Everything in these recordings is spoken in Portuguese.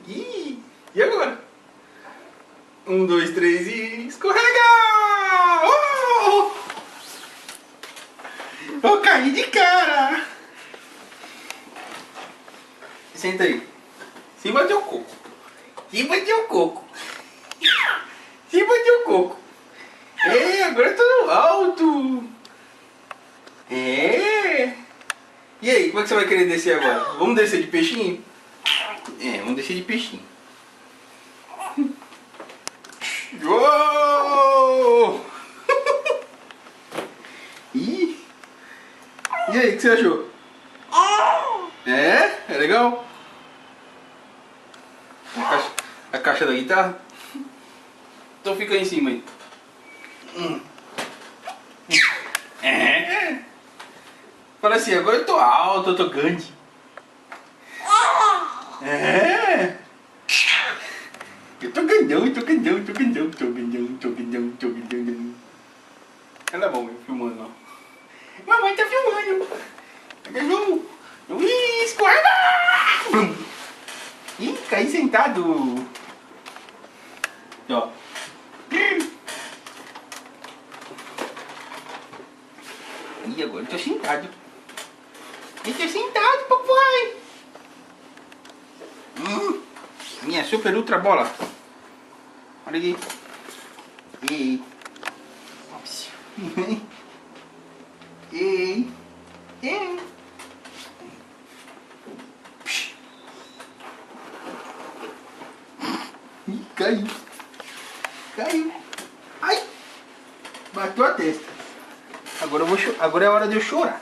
Ih, e agora? 1, 2, 3 e escorrega! Oh! Eu caí de cara! Senta aí. Cima do coco. Cima do coco. Cima do coco. É, agora eu tô no alto. É. E aí, como é que você vai querer descer agora? Vamos descer de peixinho? É, vamos descer de peixinho. Uou! Ih! E aí, o que você achou? É? É legal? A caixa da guitarra? Então fica aí em cima aí. É. Fala assim, agora eu tô alto, eu tô grande. É. Eu tô grandão, eu tô grandão, eu tô grandão, tô grandão, tô grandão, tô grandão. Ela é bom, filmando não. Mamãe tá filmando. Ih, escorrega! Ih, caí sentado. Ó. Ih, agora eu tô sentado. Eu tô sentado, papai. Minha super ultra bola. Olha aqui. Ei. Ei. Ei. Ih, caiu. Caiu. Ai. Bateu a testa. Agora é hora de eu chorar.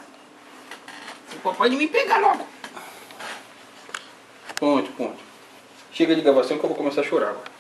O papai de me pegar logo. Ponto. Chega de gravação que eu vou começar a chorar agora.